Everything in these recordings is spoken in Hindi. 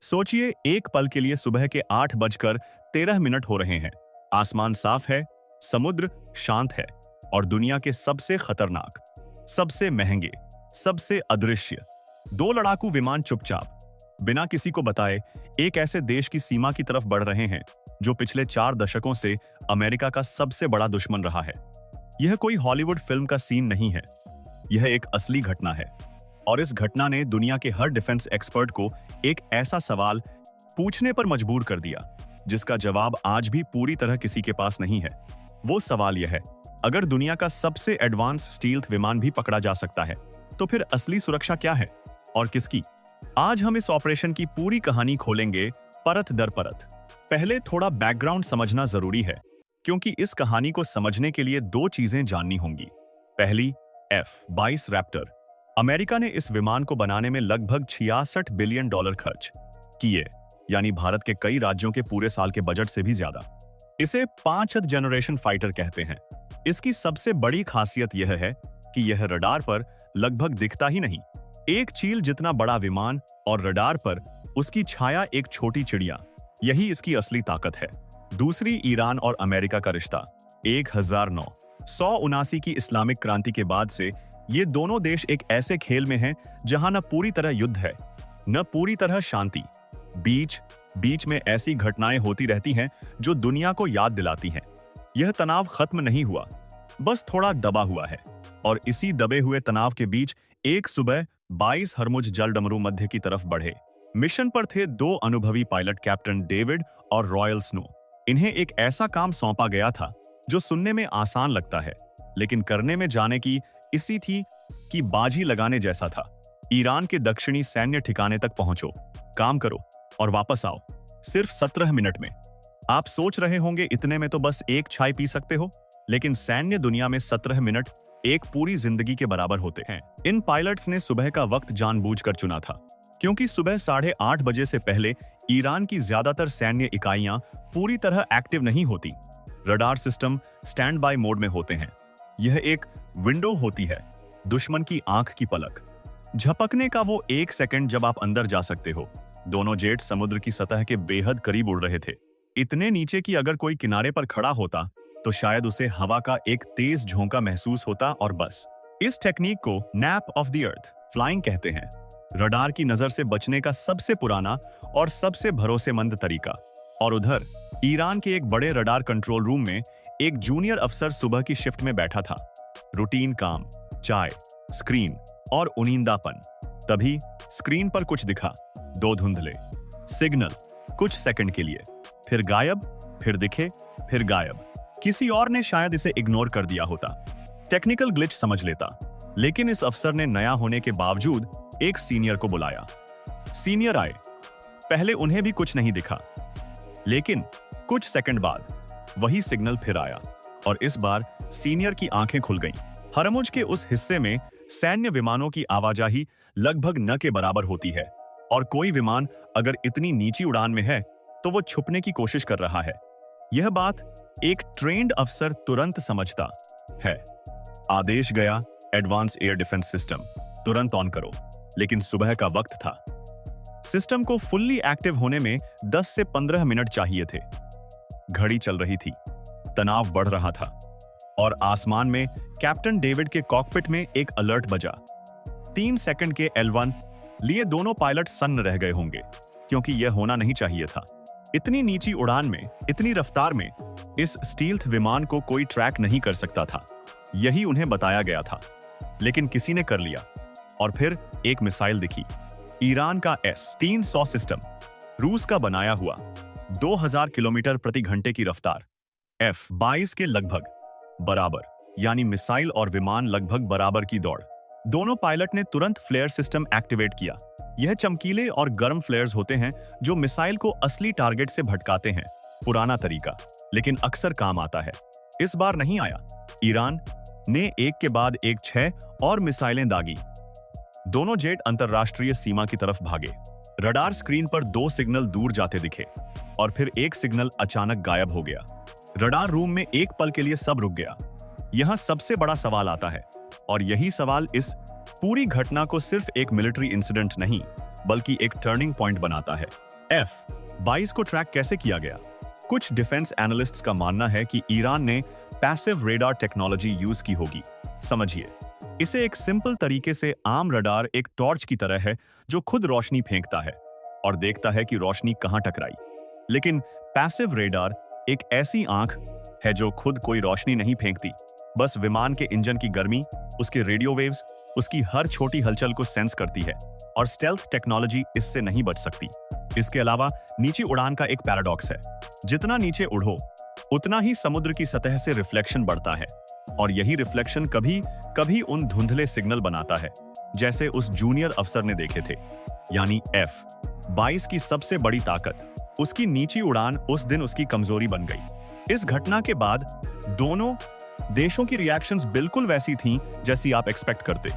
सोचिए, एक पल के लिए सुबह के 8:13 हो रहे हैं। आसमान साफ है, समुद्र शांत है और दुनिया के सबसे खतरनाक, सबसे महंगे, सबसे अदृश्य दो लड़ाकू विमान चुपचाप, बिना किसी को बताए, एक ऐसे देश की सीमा की तरफ बढ़ रहे हैं जो पिछले 4 दशकों से अमेरिका का सबसे बड़ा दुश्मन रहा है। यह कोई हॉलीवुड फिल्म का सीन नहीं है, यह एक असली घटना है। और इस घटना ने दुनिया के हर डिफेंस एक्सपर्ट को एक ऐसा सवाल पूछने पर मजबूर कर दिया जिसका जवाब आज भी पूरी तरह किसी के पास नहीं है। वो सवाल यह है, अगर दुनिया का सबसे एडवांस स्टील्थ विमान भी पकड़ा जा सकता है तो फिर असली सुरक्षा क्या है और किसकी? आज हम इस ऑपरेशन की पूरी कहानी खोलेंगे, परत दर परत। पहले थोड़ा बैकग्राउंड समझना जरूरी है, क्योंकि इस कहानी को समझने के लिए 2 चीजें जाननी होंगी। पहली, F-22 रैप्टर। अमेरिका ने इस विमान को बनाने में लगभग $66 बिलियन खर्च किए, यानी भारत के कई राज्यों के पूरे साल के बजट से भी ज्यादा। इसे 5th जनरेशन फाइटर कहते हैं। इसकी सबसे बड़ी खासियत यह है कि यह रडार पर लगभग दिखता ही नहीं। एक चील जितना बड़ा विमान और रडार पर उसकी छाया एक छोटी चिड़िया, यही इसकी असली ताकत है। दूसरी, ईरान और अमेरिका का रिश्ता। 1979 की इस्लामिक क्रांति के बाद से ये दोनों देश एक ऐसे खेल में हैं जहां न पूरी तरह युद्ध है, न पूरी तरह शांति। बीच में ऐसी घटनाएं होती रहती हैं जो दुनिया को याद दिलाती हैं, यह तनाव खत्म नहीं हुआ, बस थोड़ा दबा हुआ है। और इसी दबे हुए तनाव के बीच एक सुबह 22 हरमुज जलडमरू मध्य की तरफ बढ़े। मिशन पर थे 2 अनुभवी पायलट, कैप्टन डेविड और रॉयल स्नो। इन्हें एक ऐसा काम सौंपा गया था जो सुनने में आसान लगता है, लेकिन करने में जाने की इसी थी कि बाजी लगाने जैसा था। ईरान के दक्षिणी सैन्य ठिकाने तक पहुंचो, काम करो और वापस आओ, सिर्फ 17 मिनट में। आप सोच रहे होंगे इतने में तो बस एक चाय पी सकते हो, लेकिन सैन्य दुनिया में 17 मिनट एक पूरी जिंदगी के बराबर होते हैं। इन पायलट्स ने सुबह का वक्त जानबूझकर चुना था, क्योंकि सुबह 8:30 बजे से पहले ईरान की ज्यादातर सैन्य इकाइयां पूरी तरह एक्टिव नहीं होती। Radar system stand by mode में होते हैं। यह एक विंडो होती है, दुश्मन की आंख की पलक झपकने का वो 1 सेकंड जब आप अंदर जा सकते हो। दोनों जेट समुद्र की सतह के बेहद करीब उड़ रहे थे, इतने नीचे कि अगर कोई किनारे पर खड़ा होता तो शायद उसे हवा का एक तेज झोंका महसूस होता और बस। इस टेक्निक को nap of the earth flying कहते हैं। रडार की नजर से बचने का सबसे पुराना और सबसे भरोसेमंद तरीका। और उधर ईरान के एक बड़े रडार कंट्रोल रूम में एक जूनियर अफसर सुबह की शिफ्ट में बैठा था। रूटीन काम, चाय, स्क्रीन और उनींदापन। तभी स्क्रीन पर कुछ दिखा, 2 धुंधले सिग्नल, कुछ सेकंड के लिए, फिर गायब, फिर दिखे, फिर गायब। किसी और ने शायद इसे इग्नोर कर दिया होता, टेक्निकल ग्लिच समझ लेता, लेकिन इस अफसर ने नया होने के बावजूद एक सीनियर को बुलाया। सीनियर आए। पहले उन्हें भी कुछ नहीं दिखा, लेकिन कुछ सेकंड बाद वही सिग्नल फिर आया और इस बार सीनियर की आंखें खुल गईं। हरमुज के उस हिस्से में सैन्य विमानों की आवाजाही लगभग न के बराबर होती है, और कोई विमान अगर इतनी नीची उड़ान में है तो वो छुपने की कोशिश कर रहा है। यह बात एक ट्रेंड अफसर तुरंत समझता है। आदेश गया, एडवांस एयर डिफेंस सिस्टम तुरंत ऑन करो। लेकिन सुबह का वक्त था, सिस्टम को फुल्ली एक्टिव होने में 10 से 15 मिनट चाहिए थे। घड़ी चल रही थी, तनाव बढ़ रहा था, और आसमान में कैप्टन डेविड के कॉकपिट में एक अलर्ट बजा। 3 सेकंड के L1 लिए दोनों पायलट सन्न रह गए होंगे, क्योंकि यह होना नहीं चाहिए था। इतनी नीची उड़ान में, इतनी रफ्तार में इस स्टील्थ विमान को कोई ट्रैक नहीं कर सकता था, यही उन्हें बताया गया था। लेकिन किसी ने कर लिया, और फिर एक मिसाइल दिखी। ईरान का S-300 सिस्टम, रूस का बनाया हुआ 2000 किलोमीटर प्रति घंटे की रफ्तार, F-22 के लगभग बराबर, यानी मिसाइल और विमान लगभग बराबर की दौड़। दोनों पायलट ने तुरंत फ्लेयर सिस्टम एक्टिवेट किया। यह चमकीले और गर्म फ्लेयर्स होते हैं जो मिसाइल को असली टारगेट से भटकाते हैं। पुराना तरीका, लेकिन अक्सर काम आता है। इस बार नहीं आया। ईरान ने एक के बाद एक 6 और मिसाइलें दागी। दोनों जेट अंतरराष्ट्रीय सीमा की तरफ भागे। रडार स्क्रीन पर 2 सिग्नल दूर जाते दिखे, और फिर एक सिग्नल अचानक गायब हो गया। रडार रूम में एक पल के लिए सब रुक गया। यहां सबसे बड़ा सवाल आता है, और यही सवाल इस पूरी घटना को सिर्फ एक मिलिट्री इंसिडेंट नहीं, बल्कि एक टर्निंग पॉइंट बनाता है। F-22 को ट्रैक कैसे किया गया? कुछ डिफेंस एनालिस्ट्स का मानना है कि ईरान ने पैसिव रेडार टेक्नोलॉजी यूज की होगी। समझिए, इसे एक सिंपल तरीके से आम रडार एक टॉर्च की तरह है जो खुद रोशनी फेंकता है और देखता है कि रोशनी कहां टकराई। लेकिन पैसिव रेडार एक ऐसी आंख है जो खुद कोई रोशनी नहीं फेंकती, बस विमान के इंजन की गर्मी, उसके रेडियो वेव्स, उसकी हर छोटी हलचल को सेंस करती है और स्टेल्थ टेक्नोलॉजी इससे नहीं बच सकती। इसके अलावा नीची उड़ान का एक पैराडॉक्स है। जितना नीचे उड़ो, उतना ही समुद्र की सतह से रिफ्लेक्शन बढ़ता है और यही रिफ्लेक्शन कभी कभी उन धुंधले सिग्नल बनाता है, जैसे उस जूनियर अफसर ने देखे थे। यानी F-22 की सबसे बड़ी ताकत उसकी नीची उड़ान उस दिन उसकी कमजोरी बन गई। इस घटना के बाद दोनों देशों की रिएक्शंस बिल्कुल वैसी थीं जैसी आप एक्सपेक्ट करते।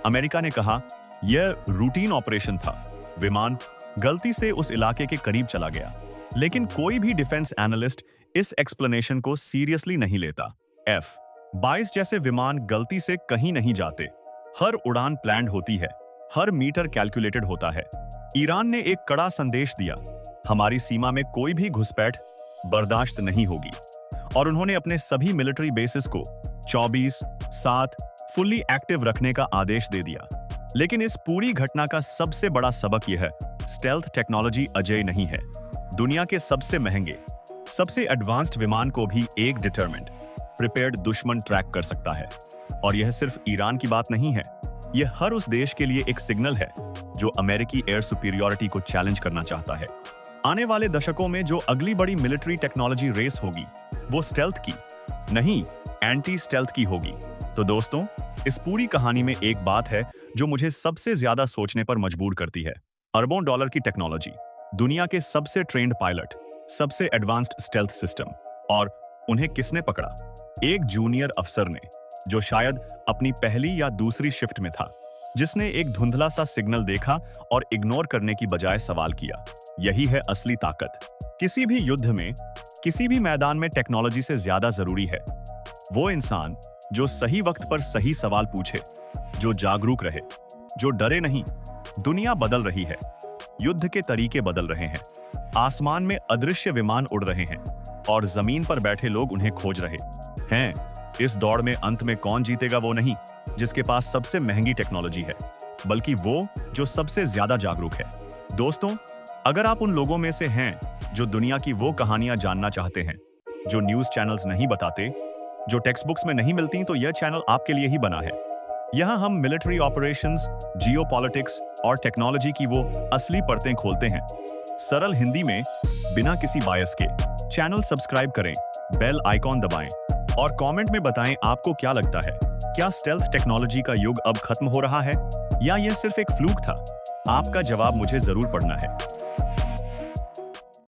अमेरिका ने कहा यह रूटीन ऑपरेशन था, विमान गलती से उस इलाके के करीब चला गया। लेकिन कोई भी डिफेंस एनालिस्ट इस एक्सप्लेनेशन को सीरियसली नहीं लेता। F-22 जैसे विमान गलती से कहीं नहीं जाते। हर उड़ान प्लान्ड होती है, हर मीटर कैलकुलेटेड होता है। ईरान ने एक कड़ा संदेश दिया, हमारी सीमा में कोई भी घुसपैठ बर्दाश्त नहीं होगी, और उन्होंने अपने सभी मिलिट्री बेसिस को 24/7 फुल्ली एक्टिव रखने का आदेश दे दिया। लेकिन इस पूरी घटना का सबसे बड़ा सबक यह है, स्टेल्थ टेक्नोलॉजी अजेय नहीं है। दुनिया के सबसे महंगे, सबसे एडवांस्ड विमान को भी एक डिटरमेंट, प्रिपेयर्ड दुश्मन ट्रैक कर सकता है। और यह सिर्फ ईरान की बात नहीं है, यह हर उस देश के लिए एक सिग्नल है जो अमेरिकी एयर सुपीरियरिटी को चैलेंज करना चाहता है। आने वाले दशकों में जो अगली बड़ी मिलिट्री टेक्नोलॉजी रेस होगी, वो स्टेल्थ की नहीं, एंटी स्टेल्थ की होगी। तो दोस्तों, इस पूरी कहानी में एक बात है जो मुझे सबसे ज्यादा सोचने पर मजबूर करती है। अरबों डॉलर की टेक्नोलॉजी, दुनिया के सबसे ट्रेंड पायलट, सबसे एडवांस्ड स्टेल्थ सिस्टम, और उन्हें किसने पकड़ा? एक जूनियर अफसर ने, जो शायद अपनी पहली या दूसरी शिफ्ट में था, जिसने एक धुंधला सा सिग्नल देखा और इग्नोर करने की बजाय सवाल किया। यही है असली ताकत। किसी भी युद्ध में, किसी भी मैदान में टेक्नोलॉजी से ज्यादा जरूरी है वो इंसान जो सही वक्त पर सही सवाल पूछे, जो जागरूक रहे, जो डरे नहीं। दुनिया बदल रही है, युद्ध के तरीके बदल रहे हैं, आसमान में अदृश्य विमान उड़ रहे हैं और जमीन पर बैठे लोग उन्हें खोज रहे हैं। इस दौड़ में अंत में कौन जीतेगा वो नहीं जिसके पास सबसे महंगी टेक्नोलॉजी है, बल्कि वो जो सबसे ज्यादा जागरूक है। दोस्तों, अगर आप उन लोगों में से हैं जो दुनिया की वो कहानियां जानना चाहते हैं जो न्यूज चैनल्स नहीं बताते, जो टेक्स्ट बुक्स में नहीं मिलती, तो यह चैनल आपके लिए ही बना है। यहाँ हम मिलिट्री ऑपरेशंस, जियोपॉलिटिक्स और टेक्नोलॉजी की वो असली परतें खोलते हैं, सरल हिंदी में, बिना किसी बायस के। चैनल सब्सक्राइब करें, बेल आइकॉन दबाएं और कमेंट में बताएं आपको क्या लगता है। क्या स्टेल्थ टेक्नोलॉजी का युग अब खत्म हो रहा है या यह सिर्फ एक फ्लूक था? आपका जवाब मुझे जरूर पढ़ना है।